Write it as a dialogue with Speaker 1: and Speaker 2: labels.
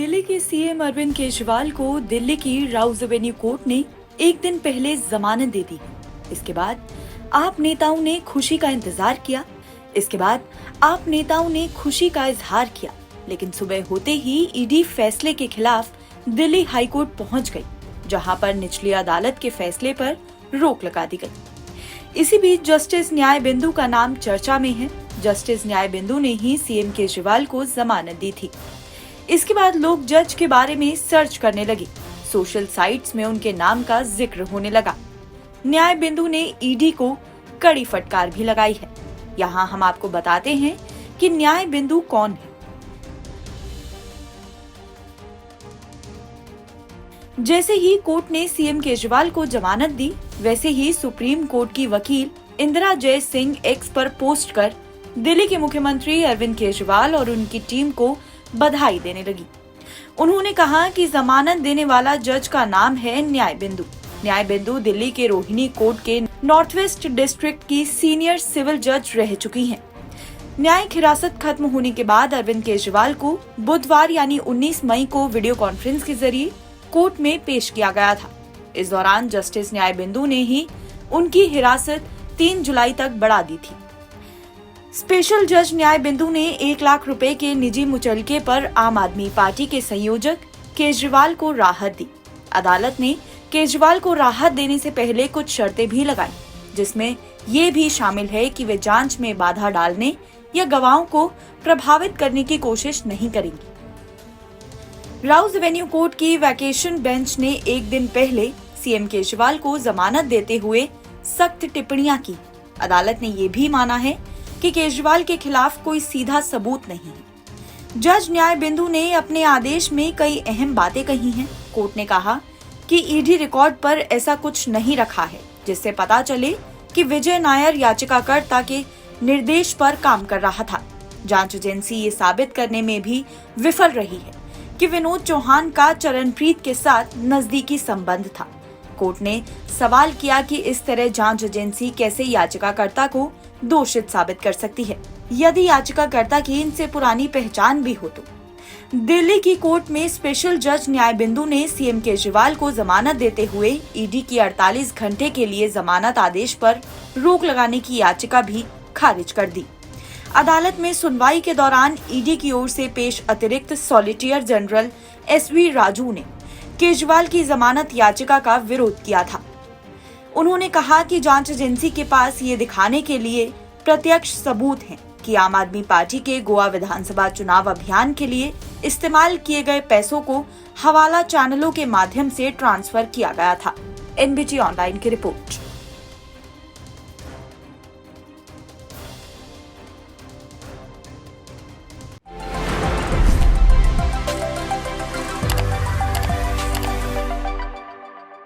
Speaker 1: दिल्ली के सीएम अरविंद केजरीवाल को दिल्ली की राउज एवेन्यू कोर्ट ने एक दिन पहले जमानत दे दी। इसके बाद आप नेताओं ने खुशी का इंतजार किया। इजहार किया, लेकिन सुबह होते ही ईडी फैसले के खिलाफ दिल्ली हाई कोर्ट पहुंच गई, जहां पर निचली अदालत के फैसले पर रोक लगा दी गई। इसी बीच जस्टिस न्याय बिंदु का नाम चर्चा में है। जस्टिस न्याय बिंदु ने ही सीएम केजरीवाल को जमानत दी थी। इसके बाद लोग जज के बारे में सर्च करने लगे। सोशल साइट्स में उनके नाम का जिक्र होने लगा। न्याय बिंदु ने ईडी को कड़ी फटकार भी लगाई है। यहाँ हम आपको बताते हैं कि न्याय बिंदु कौन है। जैसे ही कोर्ट ने सीएम केजरीवाल को जमानत दी, वैसे ही सुप्रीम कोर्ट की वकील इंदिरा जय सिंह एक्स पर पोस्ट कर दिल्ली के मुख्यमंत्री अरविंद केजरीवाल और उनकी टीम को बधाई देने लगी। उन्होंने कहा कि जमानत देने वाला जज का नाम है न्याय बिंदु। न्याय बिंदु दिल्ली के रोहिणी कोर्ट के नॉर्थ वेस्ट डिस्ट्रिक्ट की सीनियर सिविल जज रह चुकी हैं। न्यायिक हिरासत खत्म होने के बाद अरविंद केजरीवाल को बुधवार यानी 19 मई को वीडियो कॉन्फ्रेंस के जरिए कोर्ट में पेश किया गया था। इस दौरान जस्टिस न्याय बिंदु ने ही उनकी हिरासत 3 जुलाई तक बढ़ा दी थी। स्पेशल जज न्याय बिंदु ने 1 लाख रुपए के निजी मुचलके पर आम आदमी पार्टी के संयोजक केजरीवाल को राहत दी। अदालत ने केजरीवाल को राहत देने से पहले कुछ शर्तें भी लगाई, जिसमें ये भी शामिल है कि वे जांच में बाधा डालने या गवाहों को प्रभावित करने की कोशिश नहीं करेंगी। राउज एवेन्यू कोर्ट की वैकेशन बेंच ने एक दिन पहले सीएम केजरीवाल को जमानत देते हुए सख्त टिप्पणियां की। अदालत ने ये भी माना है कि केजरीवाल के खिलाफ कोई सीधा सबूत नहीं है। जज न्याय बिंदु ने अपने आदेश में कई अहम बातें कही हैं। कोर्ट ने कहा कि ईडी रिकॉर्ड पर ऐसा कुछ नहीं रखा है जिससे पता चले कि विजय नायर याचिकाकर्ता के निर्देश पर काम कर रहा था। जांच एजेंसी ये साबित करने में भी विफल रही है कि विनोद चौहान का चरणप्रीत के साथ नजदीकी संबंध था। कोर्ट ने सवाल किया कि इस तरह जांच एजेंसी कैसे याचिकाकर्ता को दोषित साबित कर सकती है, यदि याचिकाकर्ता की इनसे पुरानी पहचान भी हो तो। दिल्ली की कोर्ट में स्पेशल जज न्याय बिंदु ने सीएम केजरीवाल को जमानत देते हुए ईडी की 48 घंटे के लिए जमानत आदेश पर रोक लगाने की याचिका भी खारिज कर दी। अदालत में सुनवाई के दौरान ईडी की ओर से पेश अतिरिक्त सॉलिसिटर जनरल SV राजू ने केजरीवाल की जमानत याचिका का विरोध किया था। उन्होंने कहा कि जांच एजेंसी के पास ये दिखाने के लिए प्रत्यक्ष सबूत हैं कि आम आदमी पार्टी के गोवा विधानसभा चुनाव अभियान के लिए इस्तेमाल किए गए पैसों को हवाला चैनलों के माध्यम से ट्रांसफर किया गया था। NBT ऑनलाइन की रिपोर्ट।